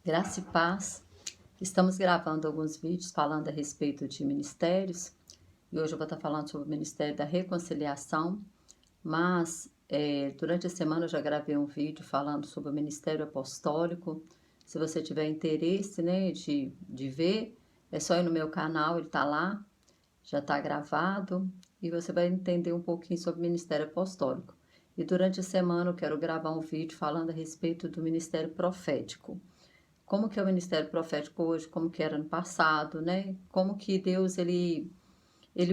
Graça e paz. Estamos gravando alguns vídeos falando a respeito de ministérios e hoje eu vou estar falando sobre o Ministério da Reconciliação, mas durante a semana eu já gravei um vídeo falando sobre o Ministério Apostólico. Se você tiver interesse, né, de ver, é só ir no meu canal, ele está lá, já está gravado e você vai entender um pouquinho sobre o Ministério Apostólico. E durante a semana eu quero gravar um vídeo falando a respeito do Ministério Profético. Como que é o ministério profético hoje, como que era no passado, né? Como que Deus, ele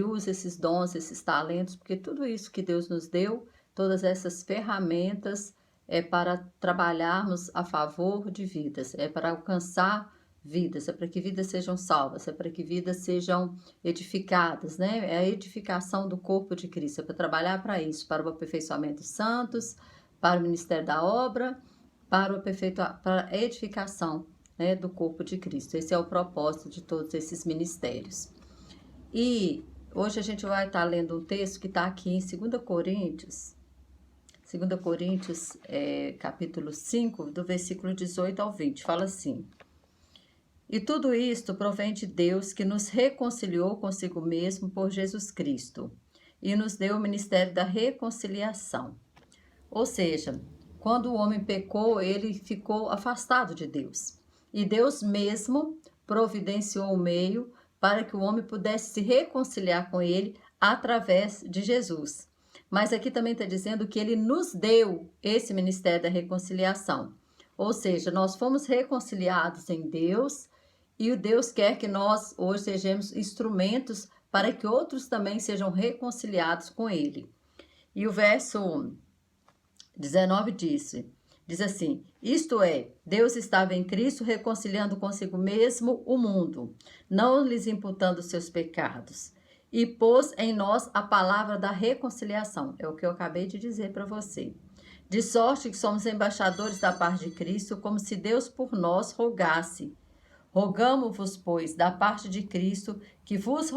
usa esses dons, esses talentos, porque tudo isso que Deus nos deu, todas essas ferramentas, é para trabalharmos a favor de vidas, é para alcançar vidas, é para que vidas sejam salvas, é para que vidas sejam edificadas, né? É a edificação do corpo de Cristo, é para trabalhar para isso, para o aperfeiçoamento dos santos, para o ministério da obra, para a edificação, né, do corpo de Cristo. Esse é o propósito de todos esses ministérios. E hoje a gente vai estar lendo um texto que está aqui em 2 Coríntios, capítulo 5, do versículo 18 ao 20, fala assim: E tudo isto provém de Deus, que nos reconciliou consigo mesmo por Jesus Cristo, e nos deu o ministério da reconciliação. Ou seja, quando o homem pecou, ele ficou afastado de Deus. E Deus mesmo providenciou o meio para que o homem pudesse se reconciliar com ele através de Jesus. Mas aqui também está dizendo que ele nos deu esse ministério da reconciliação. Ou seja, nós fomos reconciliados em Deus e o Deus quer que nós hoje sejamos instrumentos para que outros também sejam reconciliados com ele. E o verso 19 diz assim: isto é, Deus estava em Cristo reconciliando consigo mesmo o mundo, não lhes imputando seus pecados, e pôs em nós a palavra da reconciliação. É o que eu acabei de dizer para você. De sorte que somos embaixadores da parte de Cristo, como se Deus por nós rogasse. Rogamo-vos, pois, da parte de Cristo, que vos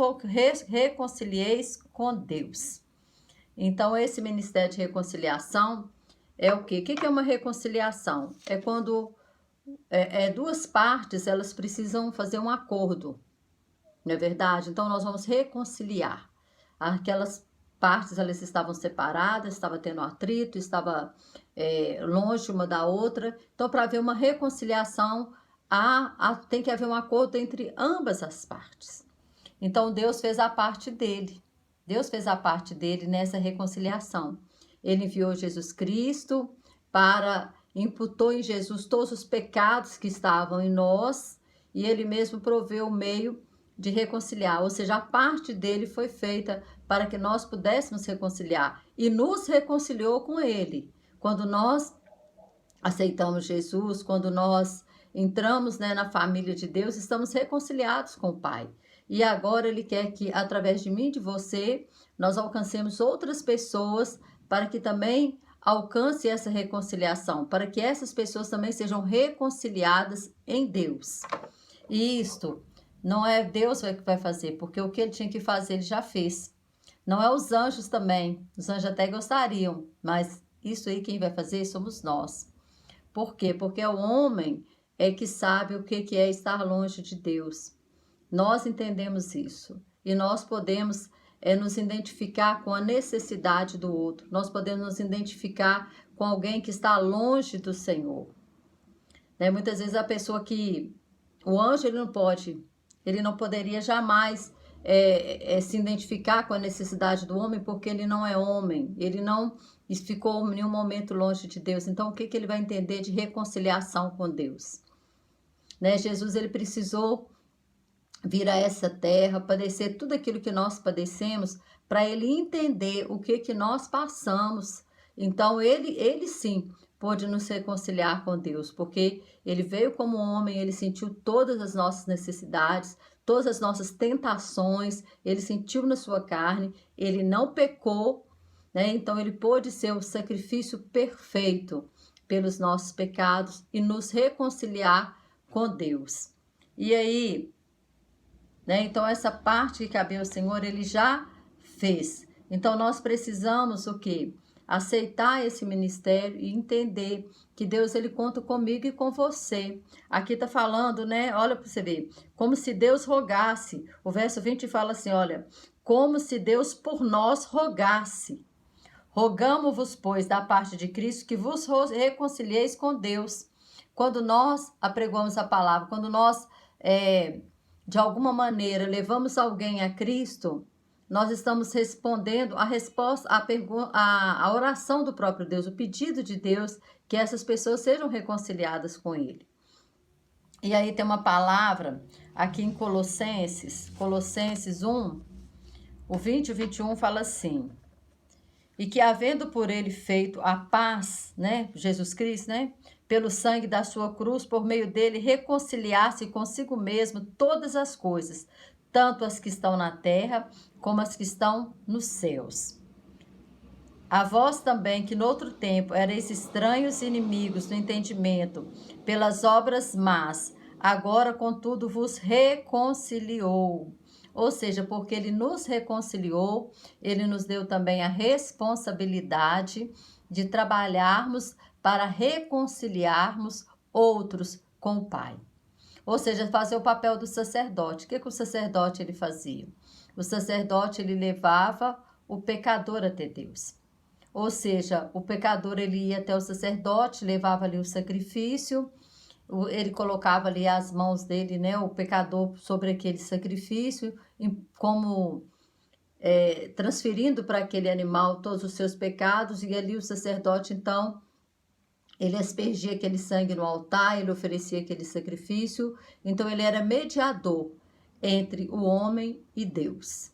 reconcilieis com Deus. Então, esse ministério de reconciliação é o quê? O que é uma reconciliação? É quando duas partes, elas precisam fazer um acordo, não é verdade? Então, nós vamos reconciliar. Aquelas partes, elas estavam separadas, estava tendo atrito, estava longe uma da outra. Então, para haver uma reconciliação, tem que haver um acordo entre ambas as partes. Então, Deus fez a parte dele. Deus fez a parte dele nessa reconciliação. Ele enviou Jesus Cristo imputou em Jesus todos os pecados que estavam em nós e ele mesmo proveu o meio de reconciliar. Ou seja, a parte dele foi feita para que nós pudéssemos reconciliar e nos reconciliou com ele. Quando nós aceitamos Jesus, quando nós entramos, né, na família de Deus, estamos reconciliados com o Pai. E agora ele quer que, através de mim e de você, nós alcancemos outras pessoas para que também alcance essa reconciliação, para que essas pessoas também sejam reconciliadas em Deus. E isto não é Deus que vai fazer, porque o que ele tinha que fazer, ele já fez. Não é os anjos também. Os anjos até gostariam, mas isso aí quem vai fazer somos nós. Por quê? Porque o homem é que sabe o que é estar longe de Deus. Nós entendemos isso e nós podemos nos identificar com a necessidade do outro. Nós podemos nos identificar com alguém que está longe do Senhor. Né? Muitas vezes a pessoa o anjo ele não poderia jamais se identificar com a necessidade do homem porque ele não é homem, ele não ficou em nenhum momento longe de Deus. Então o que ele vai entender de reconciliação com Deus? Né? Jesus ele precisou vir a essa terra, padecer tudo aquilo que nós padecemos, para ele entender o que nós passamos. Então, ele sim pôde nos reconciliar com Deus, porque ele veio como homem, ele sentiu todas as nossas necessidades, todas as nossas tentações, ele sentiu na sua carne, ele não pecou, né? Então, ele pôde ser o sacrifício perfeito pelos nossos pecados e nos reconciliar com Deus. E aí, né? Então, essa parte que cabia ao Senhor, ele já fez. Então, nós precisamos o quê? aceitar esse ministério e entender que Deus, ele conta comigo e com você. Aqui está falando, né? Olha para você ver, como se Deus rogasse. O verso 20 fala assim, olha, como se Deus por nós rogasse. Rogamo-vos, pois, da parte de Cristo, que vos reconcilieis com Deus. Quando nós apregamos a palavra, quando nós, de alguma maneira, levamos alguém a Cristo, nós estamos respondendo a resposta, a oração do próprio Deus, o pedido de Deus, que essas pessoas sejam reconciliadas com Ele. E aí tem uma palavra aqui em Colossenses 1, o 20 e o 21 fala assim, e que havendo por ele feito a paz, né, Jesus Cristo, né, pelo sangue da sua cruz, por meio dele reconciliasse consigo mesmo todas as coisas, tanto as que estão na terra, como as que estão nos céus. A vós também, que noutro tempo erais estranhos e inimigos do entendimento, pelas obras más, agora, contudo, vos reconciliou. Ou seja, porque ele nos reconciliou, ele nos deu também a responsabilidade de trabalharmos para reconciliarmos outros com o Pai. Ou seja, fazer o papel do sacerdote. O que o sacerdote ele fazia? O sacerdote ele levava o pecador até Deus. Ou seja, o pecador ele ia até o sacerdote, levava ali o sacrifício, ele colocava ali as mãos dele, né, o pecador sobre aquele sacrifício, como transferindo para aquele animal todos os seus pecados, e ali o sacerdote, então, ele aspergia aquele sangue no altar, ele oferecia aquele sacrifício, então ele era mediador entre o homem e Deus.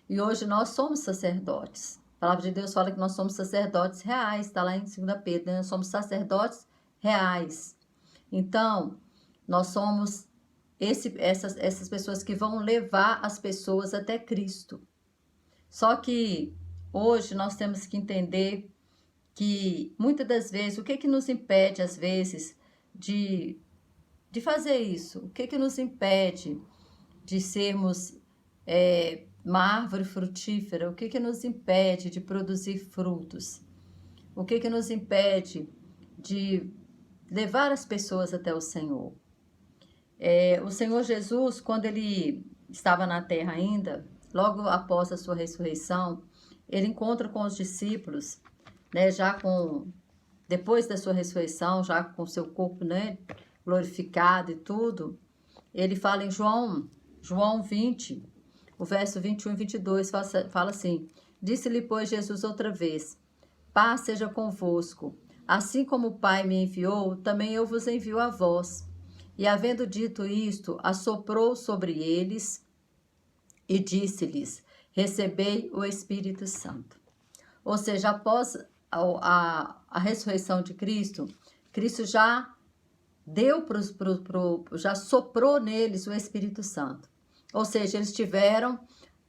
E hoje nós somos sacerdotes. A palavra de Deus fala que nós somos sacerdotes reais, está lá em 2 Pedro, né? Nós somos sacerdotes reais. Então, nós somos essas pessoas que vão levar as pessoas até Cristo. Só que hoje nós temos que entender que muitas das vezes, o que nos impede às vezes de fazer isso? O que nos impede de sermos uma árvore frutífera? O que nos impede de produzir frutos? O que nos impede de levar as pessoas até o Senhor? O Senhor Jesus, quando ele estava na terra ainda, logo após a sua ressurreição, ele encontra com os discípulos, né, depois da sua ressurreição, já com seu corpo, né, glorificado e tudo. Ele fala em João 20, o verso 21 e 22, fala assim, disse-lhe, pois, Jesus outra vez, paz seja convosco, assim como o Pai me enviou, também eu vos envio a vós. E havendo dito isto, assoprou sobre eles e disse-lhes, recebei o Espírito Santo. Ou seja, após a ressurreição de Cristo, Cristo já deu já soprou neles o Espírito Santo. Ou seja, eles tiveram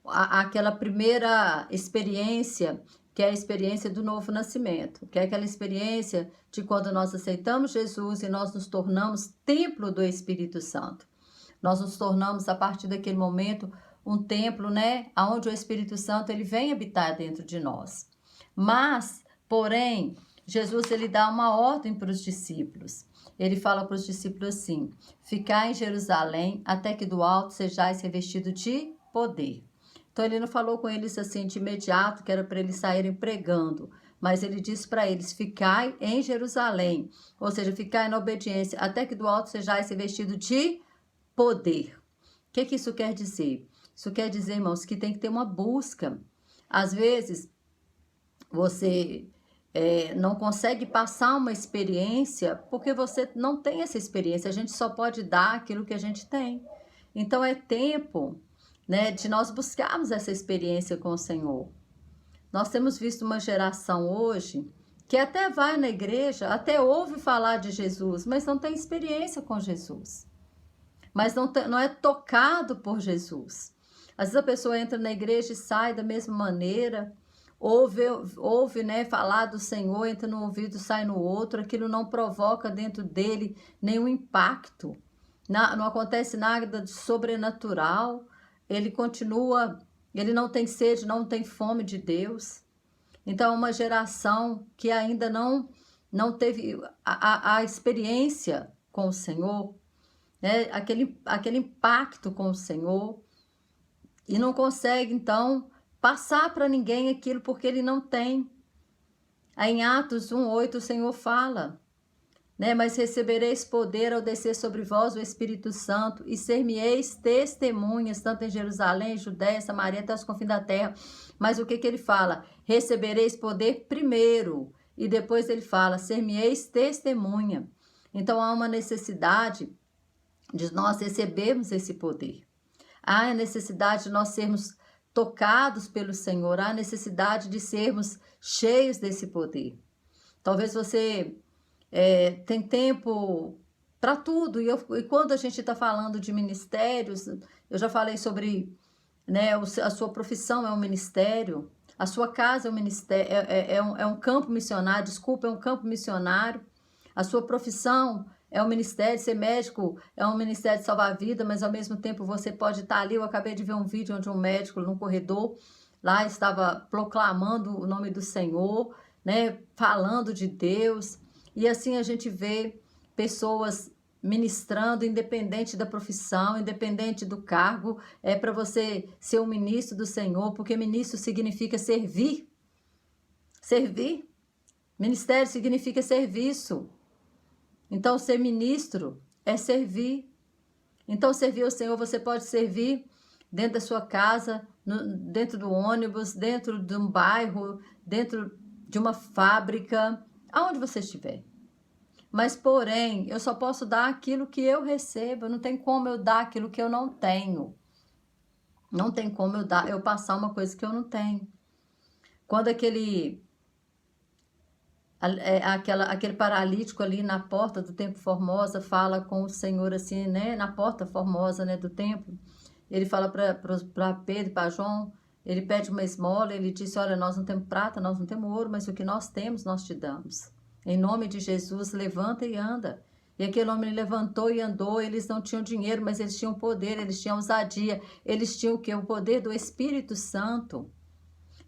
aquela primeira experiência, que é a experiência do novo nascimento, que é aquela experiência de quando nós aceitamos Jesus e nós nos tornamos templo do Espírito Santo. Nós nos tornamos, a partir daquele momento, um templo, né, onde o Espírito Santo ele vem habitar dentro de nós. Mas, porém, Jesus ele dá uma ordem para os discípulos. Ele fala para os discípulos assim, ficai em Jerusalém até que do alto sejais revestido de poder. Então, ele não falou com eles assim de imediato, que era para eles saírem pregando, mas ele disse para eles, ficai em Jerusalém, ou seja, ficai na obediência, até que do alto sejais revestido de poder. O que isso quer dizer? Isso quer dizer, irmãos, que tem que ter uma busca. Às vezes, você não consegue passar uma experiência porque você não tem essa experiência. A gente só pode dar aquilo que a gente tem. Então, é tempo, né, de nós buscarmos essa experiência com o Senhor. Nós temos visto uma geração hoje que até vai na igreja, até ouve falar de Jesus, mas não tem experiência com Jesus. Mas não é tocado por Jesus. Às vezes a pessoa entra na igreja e sai da mesma maneira, ouve, né, falar do Senhor, entra no ouvido, sai no outro, aquilo não provoca dentro dele nenhum impacto, não acontece nada de sobrenatural, ele continua, ele não tem sede, não tem fome de Deus. Então, é uma geração que ainda não teve a experiência com o Senhor, né? Aquele impacto com o Senhor, e não consegue, então, passar para ninguém aquilo porque ele não tem. Aí em Atos 1:8 o Senhor fala, né? Mas recebereis poder ao descer sobre vós o Espírito Santo e ser-me-eis testemunhas, tanto em Jerusalém, Judéia, Samaria, até os confins da terra. Mas o que ele fala? Recebereis poder primeiro, e depois ele fala, ser-me-eis testemunha. Então há uma necessidade de nós recebermos esse poder. Há a necessidade de nós sermos tocados pelo Senhor, há a necessidade de sermos cheios desse poder. Talvez você tem tempo para tudo, e quando a gente está falando de ministérios, eu já falei sobre, né, a sua profissão é um ministério, a sua casa é um ministério, é um campo missionário, desculpa, é um campo missionário, a sua profissão é um ministério, ser médico é um ministério de salvar a vida, mas ao mesmo tempo você pode estar ali. Eu acabei de ver um vídeo onde um médico num corredor lá estava proclamando o nome do Senhor, né, falando de Deus, e assim a gente vê pessoas ministrando, independente da profissão, independente do cargo. É para você ser um ministro do Senhor, porque ministro significa servir. Servir. Ministério significa serviço. Então, ser ministro é servir. Então, servir ao Senhor, você pode servir dentro da sua casa, dentro do ônibus, dentro de um bairro, dentro de uma fábrica, aonde você estiver. Mas, porém, eu só posso dar aquilo que eu recebo, não tem como eu dar aquilo que eu não tenho. Não tem como eu passar uma coisa que eu não tenho. Quando aquele paralítico ali na porta do Templo Formosa fala com o Senhor assim, né, na porta formosa, né, do templo, ele fala para Pedro e para João, ele pede uma esmola, ele disse, olha, nós não temos prata, nós não temos ouro, mas o que nós temos, nós te damos. Em nome de Jesus, levanta e anda. E aquele homem levantou e andou, eles não tinham dinheiro, mas eles tinham poder, eles tinham ousadia, eles tinham o quê? O poder do Espírito Santo.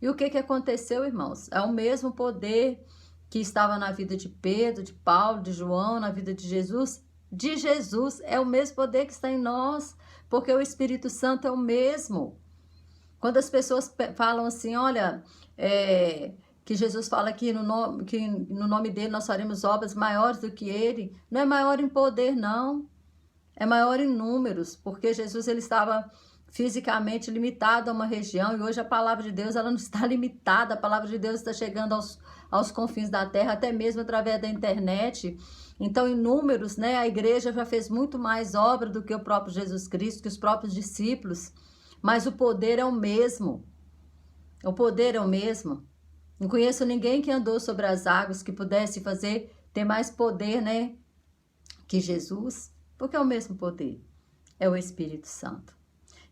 E o que aconteceu, irmãos? É o mesmo poder que estava na vida de Pedro, de Paulo, de João, na vida de Jesus. De Jesus, é o mesmo poder que está em nós, porque o Espírito Santo é o mesmo. Quando as pessoas falam assim, olha, que Jesus fala que no nome dele nós faremos obras maiores do que ele, não é maior em poder, não. É maior em números, porque Jesus ele estava fisicamente limitado a uma região, e hoje a palavra de Deus ela não está limitada, a palavra de Deus está chegando aos confins da terra, até mesmo através da internet. Então, em números, né, a igreja já fez muito mais obra do que o próprio Jesus Cristo, que os próprios discípulos, mas o poder é o mesmo. O poder é o mesmo. Não conheço ninguém que andou sobre as águas que pudesse ter mais poder, né, que Jesus, porque é o mesmo poder, é o Espírito Santo.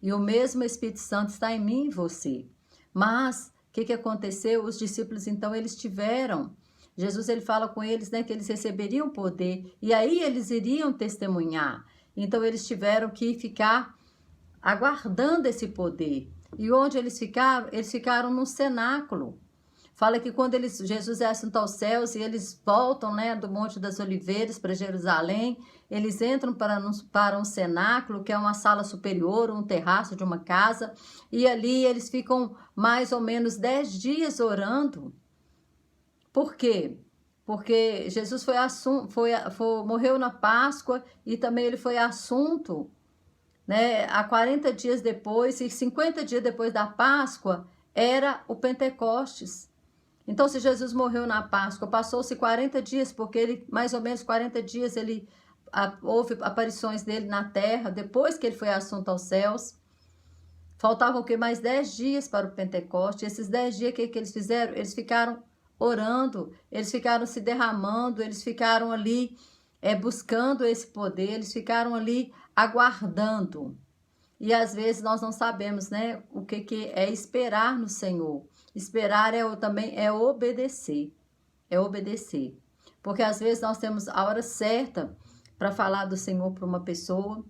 E o mesmo Espírito Santo está em mim e você. Mas o que aconteceu? Os discípulos, então, eles tiveram. Jesus, ele fala com eles, né, que eles receberiam poder. E aí eles iriam testemunhar. Então, eles tiveram que ficar aguardando esse poder. E onde eles ficaram? Eles ficaram num cenáculo. Fala que quando Jesus é assunto aos céus e eles voltam, né, do Monte das Oliveiras para Jerusalém, eles entram para um cenáculo, que é uma sala superior, um terraço de uma casa, e ali eles ficam mais ou menos 10 dias orando. Por quê? Porque Jesus morreu na Páscoa e também ele foi assunto, né, há 40 dias depois, e 50 dias depois da Páscoa era o Pentecostes. Então, se Jesus morreu na Páscoa, passou-se 40 dias, porque ele, mais ou menos 40 dias, houve aparições dele na terra, depois que ele foi assunto aos céus. Faltavam o quê? Mais 10 dias para o Pentecoste. E esses 10 dias, o que eles fizeram? Eles ficaram orando, eles ficaram se derramando, eles ficaram ali buscando esse poder, eles ficaram ali aguardando. E às vezes nós não sabemos, né, o que é esperar no Senhor. Esperar também é obedecer. É obedecer. Porque às vezes nós temos a hora certa para falar do Senhor para uma pessoa.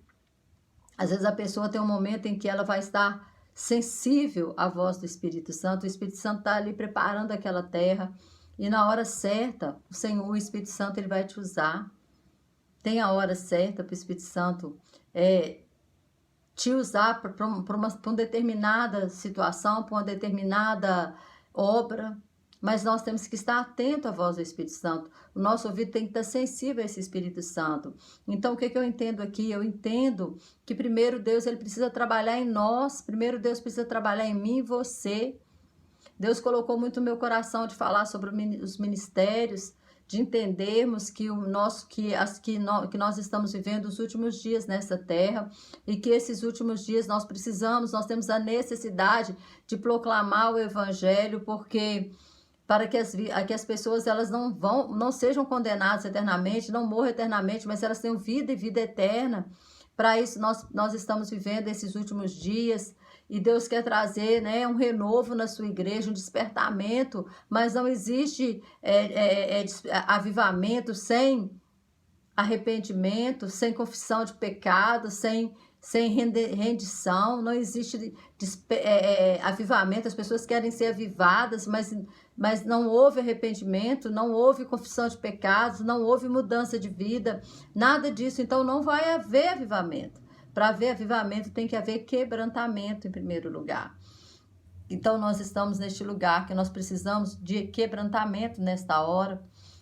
Às vezes a pessoa tem um momento em que ela vai estar sensível à voz do Espírito Santo. O Espírito Santo está ali preparando aquela terra e na hora certa, o Senhor, o Espírito Santo, ele vai te usar. Tem a hora certa para o Espírito Santo te usar para uma determinada situação, para uma determinada obra, mas nós temos que estar atento à voz do Espírito Santo. O nosso ouvido tem que estar sensível a esse Espírito Santo. Então, o que eu entendo aqui? Eu entendo que primeiro Deus, ele precisa trabalhar em nós, primeiro Deus precisa trabalhar em mim e você. Deus colocou muito no meu coração de falar sobre os ministérios, de entendermos que nós estamos vivendo os últimos dias nessa terra e que esses últimos dias nós temos a necessidade de proclamar o Evangelho, porque para que as pessoas elas não sejam condenadas eternamente, não morram eternamente, mas elas tenham vida e vida eterna. Para isso nós estamos vivendo esses últimos dias. E Deus quer trazer, né, um renovo na sua igreja, um despertamento, mas não existe avivamento sem arrependimento, sem confissão de pecado, sem rendição. Não existe avivamento. As pessoas querem ser avivadas, mas não houve arrependimento, não houve confissão de pecados, não houve mudança de vida, nada disso. Então não vai haver avivamento. Para haver avivamento tem que haver quebrantamento em primeiro lugar. Então nós estamos neste lugar que nós precisamos de quebrantamento nesta hora.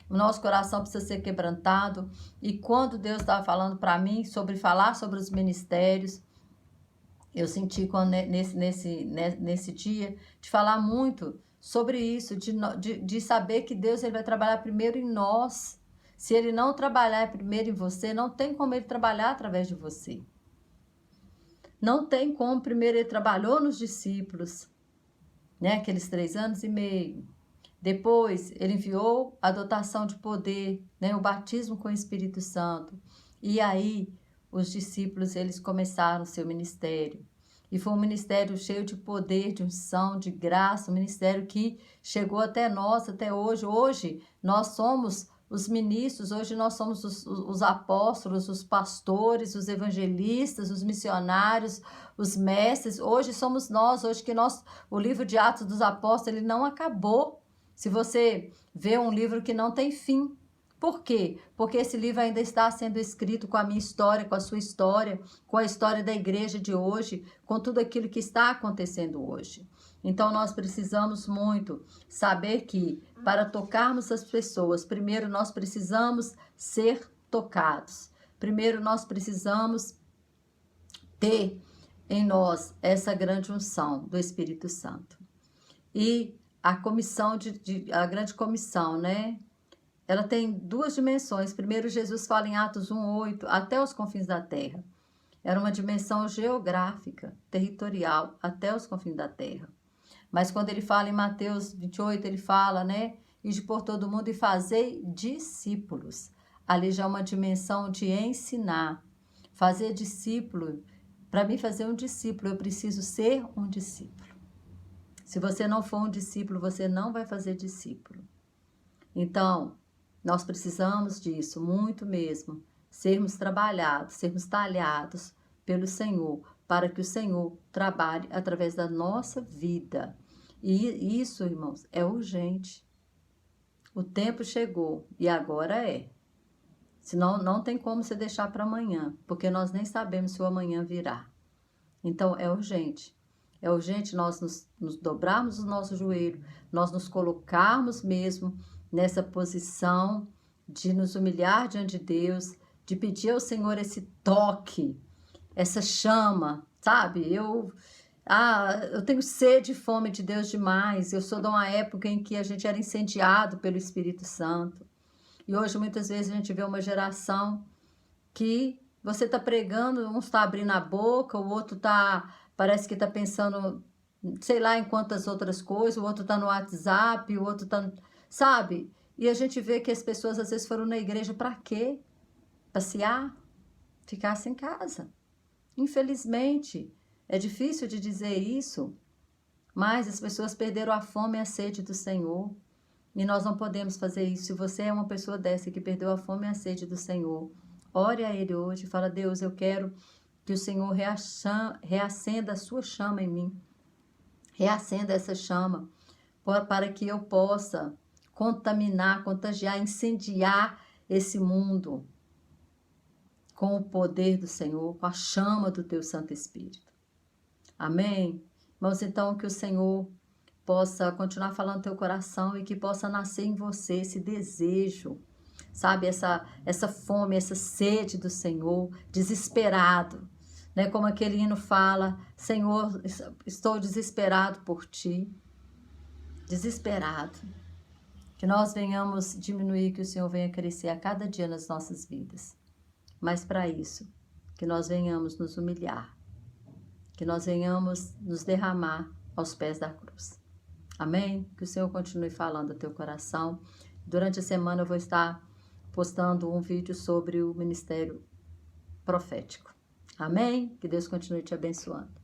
O nosso coração precisa ser quebrantado. E quando Deus estava falando para mim falar sobre os ministérios, eu senti nesse dia de falar muito sobre isso, de saber que Deus ele vai trabalhar primeiro em nós. Se ele não trabalhar primeiro em você, não tem como ele trabalhar através de você. Não tem como. Primeiro ele trabalhou nos discípulos, né? Aqueles 3 anos e meio. Depois ele enviou a dotação de poder, né? O batismo com o Espírito Santo. E aí os discípulos eles começaram o seu ministério. E foi um ministério cheio de poder, de unção, de graça, um ministério que chegou até nós, até hoje. Hoje nós somos os ministros, hoje nós somos os apóstolos, os pastores, os evangelistas, os missionários, os mestres. Hoje somos nós, o livro de Atos dos Apóstolos, ele não acabou. Se você vê um livro que não tem fim. Por quê? Porque esse livro ainda está sendo escrito com a minha história, com a sua história, com a história da igreja de hoje, com tudo aquilo que está acontecendo hoje. Então, nós precisamos muito saber que, para tocarmos as pessoas, primeiro nós precisamos ser tocados. Primeiro nós precisamos ter em nós essa grande unção do Espírito Santo. E a comissão, a grande comissão, né? Ela tem 2 dimensões. Primeiro, Jesus fala em Atos 1:8, até os confins da terra. Era uma dimensão geográfica, territorial, até os confins da terra. Mas quando ele fala em Mateus 28, ele fala, né? Ide por todo mundo e fazei discípulos. Ali já é uma dimensão de ensinar. Fazer discípulo, para mim fazer um discípulo, eu preciso ser um discípulo. Se você não for um discípulo, você não vai fazer discípulo. Então, nós precisamos disso, muito mesmo. Sermos trabalhados, sermos talhados pelo Senhor, para que o Senhor trabalhe através da nossa vida. E isso, irmãos, é urgente. O tempo chegou e agora é. Senão não tem como você deixar para amanhã, porque nós nem sabemos se o amanhã virá. Então é urgente. É urgente nós nos dobrarmos o nosso joelho, nós nos colocarmos mesmo nessa posição de nos humilhar diante de Deus, de pedir ao Senhor esse toque, essa chama, sabe? Eu tenho sede e fome de Deus demais. Eu sou de uma época em que a gente era incendiado pelo Espírito Santo. E hoje, muitas vezes, a gente vê uma geração que você está pregando, um está abrindo a boca, o outro parece que está pensando, sei lá, em quantas outras coisas, o outro está no WhatsApp, o outro está, sabe? E a gente vê que as pessoas, às vezes, foram na igreja para quê? Passear? Ficasse em casa. Infelizmente, é difícil de dizer isso, mas as pessoas perderam a fome e a sede do Senhor. E nós não podemos fazer isso. Se você é uma pessoa dessa que perdeu a fome e a sede do Senhor, ore a Ele hoje e fala: Deus, eu quero que o Senhor reacenda a sua chama em mim. Reacenda essa chama para que eu possa contaminar, contagiar, incendiar esse mundo com o poder do Senhor, com a chama do teu Santo Espírito. Amém? Irmãos, então que o Senhor possa continuar falando no teu coração e que possa nascer em você esse desejo, sabe? Essa fome, essa sede do Senhor, desesperado, né? Como aquele hino fala, Senhor, estou desesperado por Ti. Desesperado. Que nós venhamos diminuir, que o Senhor venha crescer a cada dia nas nossas vidas. Mas para isso, que nós venhamos nos humilhar, que nós venhamos nos derramar aos pés da cruz. Amém? Que o Senhor continue falando ao teu coração. Durante a semana eu vou estar postando um vídeo sobre o ministério profético. Amém? Que Deus continue te abençoando.